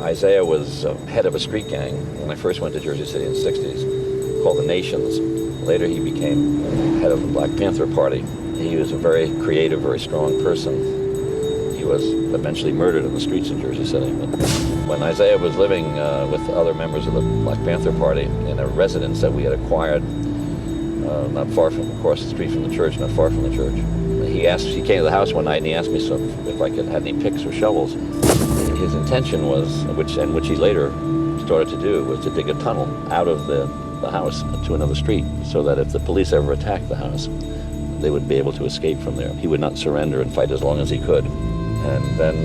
Isaiah was head of a street gang when I first went to Jersey City in the 60s, called the Nations. Later he became head of the Black Panther Party. He was a very creative, very strong person. He was eventually murdered in the streets in Jersey City. But when Isaiah was living with other members of the Black Panther Party in a residence that we had acquired not far from, across the street from the church, not far from the church, he came to the house one night and he asked me if I had any picks or shovels. His intention was, which he later started to do, was to dig a tunnel out of the house to another street, so that if the police ever attacked the house, they would be able to escape from there. He would not surrender and fight as long as he could, and then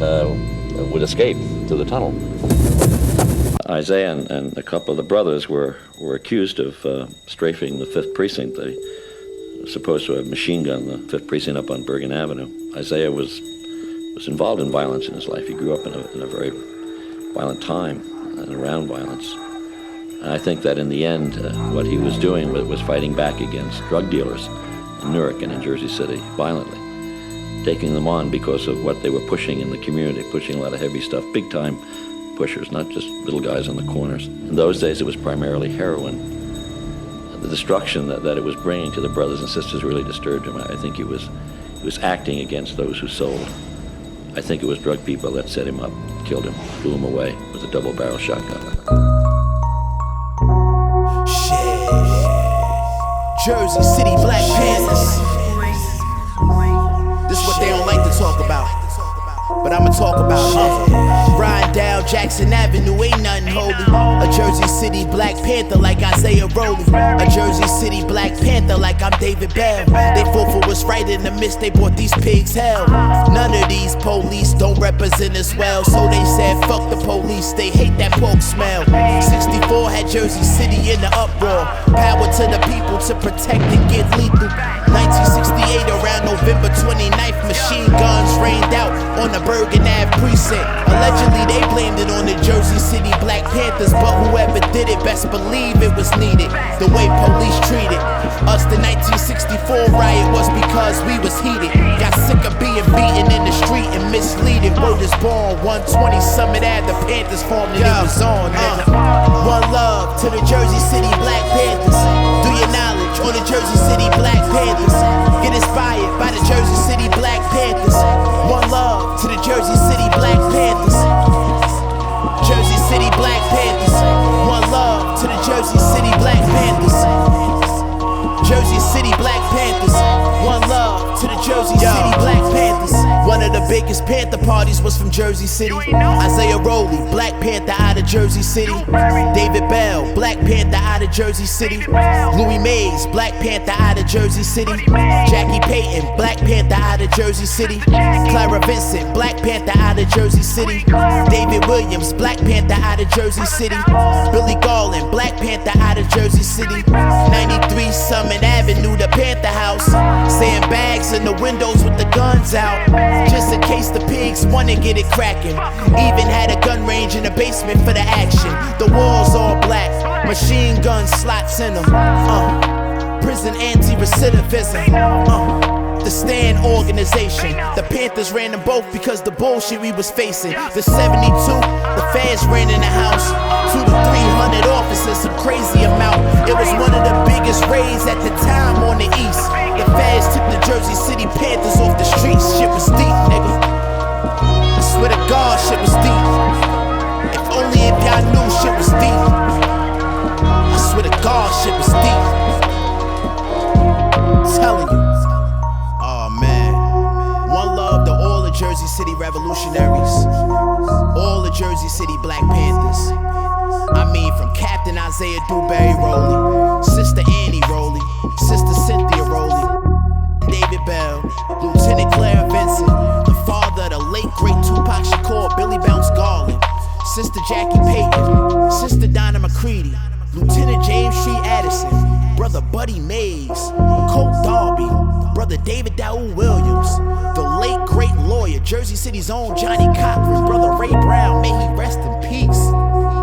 would escape through the tunnel. Isaiah and a couple of the brothers were accused of strafing the 5th Precinct. They were supposed to have machine gunned the 5th Precinct up on Bergen Avenue. Isaiah was involved in violence in his life. He grew up in a very violent time and around violence. And I think that in the end, what he was doing was fighting back against drug dealers in Newark and in Jersey City violently, taking them on because of what they were pushing in the community, pushing a lot of heavy stuff, big-time pushers, not just little guys on the corners. In those days, it was primarily heroin. The destruction that it was bringing to the brothers and sisters really disturbed him. I think he was acting against those who sold. I think it was drug people that set him up, killed him, blew him away with a double-barrel shotgun. Jersey City Black Panthers. This is what they don't like to talk about, but I'ma talk about it. Riding down Jackson Avenue, ain't nothing holy. A Jersey City Black Panther like Isaiah Rowley. A Jersey City Black Panther like I'm David Bell. They fought for what's right in the midst, they brought these pigs hell. None of these police don't represent us well, so they said fuck the police, they hate that pork smell. 64 had Jersey City in the uproar. Power to the people to protect and get lethal. 1968 around November 29th, machine guns rained out on the Bergen Ave precinct. Allegedly they blamed it on the Jersey City Black Panthers, but whoever did it best believe it was needed. The way police treated us, the 1964 riot was because we was heated. Got sick of being beaten in the street and misleading. Word is born, 120 Summit Ave, the Panthers formed and it was on. One love to the Jersey City Black Panthers. Do your knowledge on the Jersey City Black Panthers. Get inspired by the Jersey City Black Panthers. One love to the Jersey City Black Panthers. Jersey City Black Panthers. One love to the Jersey City Black Panthers. Jersey City Black Panthers. One love to the Jersey City Black Panthers. One of the biggest Panther parties was from Jersey City. Isaiah Rowley, Black Panther out of Jersey City. David Bell, Black Panther out of Jersey City. Louie Mays, Black Panther out of Jersey City. Jackie Payton, Black Panther out of Jersey City. Clara Vincent, Black Panther out of Jersey City. David Williams, Black Panther out of Jersey City. Billy Garland, Black Panther out of Jersey City. 93 Summit Avenue, the Panther House. Sandbags in the windows with the guns out, just in case the pigs wanna get it cracking. Even had a gun range in the basement for the action. The walls all black, machine gun slots in them. Prison anti-recidivism. The Stand organization. The Panthers ran them both because the bullshit we was facing. The 72, the feds ran in the house. 200 to 300 officers, some crazy amount. It was one of the biggest raids at the time on the east. The feds took the Jersey City Panthers off the streets. Shit was deep, nigga. I swear to God, shit was deep. If only if y'all knew shit was deep. I swear to God, shit was deep. I'm telling you. Jersey City revolutionaries, all the Jersey City Black Panthers. I mean, from Captain Isaiah Dewberry Rowley, Sister Annie Rowley, Sister Cynthia Rowley, David Bell, Lieutenant Claire Vincent, the father of the late great Tupac Shakur, Billy Bounce Garland, Sister Jackie Payton, Sister Donna McCready, Lieutenant James Street Addison, Brother Buddy Mays, Colt Darby, Brother David Daoud Williams, the late great lawyer, Jersey City's own Johnny Cochran, Brother Ray Brown, may he rest in peace.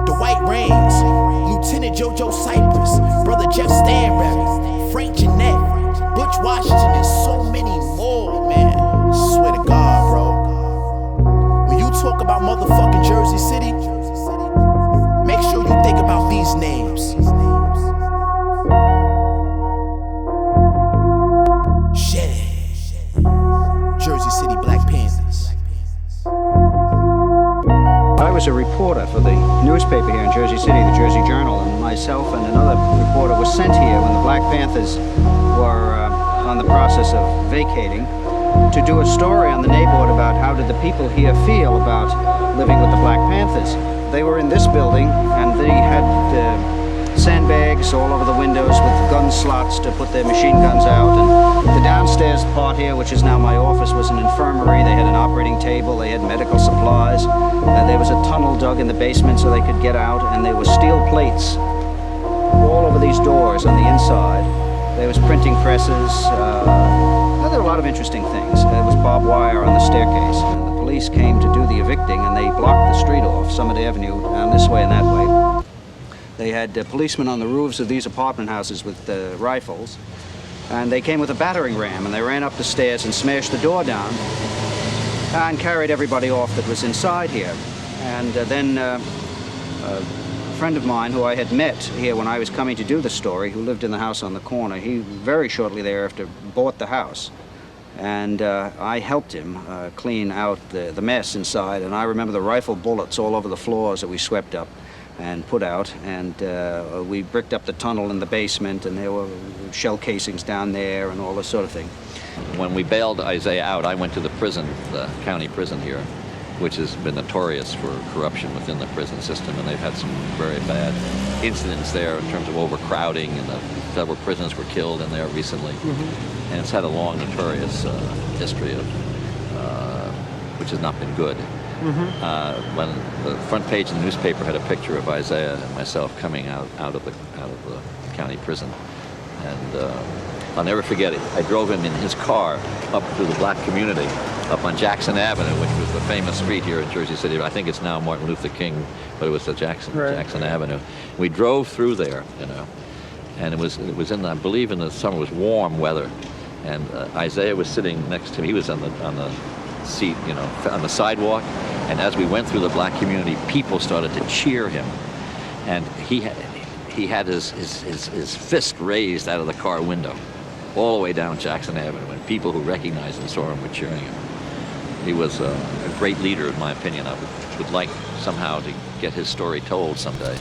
Dwight Raines, Lieutenant JoJo Cypress, Brother Jeff Stanberry, Frank Jeanette, Butch Washington, and so many more, man. I swear to God, bro. When you talk about motherfucking Jersey City, was a reporter for the newspaper here in Jersey City, the Jersey Journal, and myself and another reporter were sent here when the Black Panthers were on the process of vacating to do a story on the neighborhood about how did the people here feel about living with the Black Panthers. They were in this building, and they had sandbags all over the windows with gun slots to put their machine guns out. And the downstairs part here, which is now my office, was an infirmary. They had an operating table, they had medical supplies. There was a tunnel dug in the basement so they could get out, and there were steel plates all over these doors on the inside. There was printing presses. There were a lot of interesting things. There was barbed wire on the staircase. And the police came to do the evicting, and they blocked the street off, Summit Avenue, down this way and that way. They had policemen on the roofs of these apartment houses with rifles, and they came with a battering ram, and they ran up the stairs and smashed the door down and carried everybody off that was inside here. And then a friend of mine who I had met here when I was coming to do the story, who lived in the house on the corner, he very shortly thereafter bought the house. And I helped him clean out the mess inside, and I remember the rifle bullets all over the floors that we swept up and put out, and we bricked up the tunnel in the basement, and there were shell casings down there and all this sort of thing. When we bailed Isaiah out, I went to the prison, the county prison here, which has been notorious for corruption within the prison system, and they've had some very bad incidents there in terms of overcrowding, and several prisoners were killed in there recently. Mm-hmm. And it's had a long, notorious history of, which has not been good. Mm-hmm. When the front page of the newspaper had a picture of Isaiah and myself coming out of the county prison, and I'll never forget it. I drove him in his car up through the black community, up on Jackson Avenue, which was the famous street here in Jersey City. I think it's now Martin Luther King, but it was the Jackson Avenue. We drove through there, you know, and it was in, I believe, in the summer. It was warm weather, and Isaiah was sitting next to me. He was on the seat, you know, on the sidewalk, and as we went through the black community, people started to cheer him, and he had his fist raised out of the car window all the way down Jackson Avenue, and people who recognized and saw him were cheering him. He was a great leader, in my opinion. I would like somehow to get his story told someday.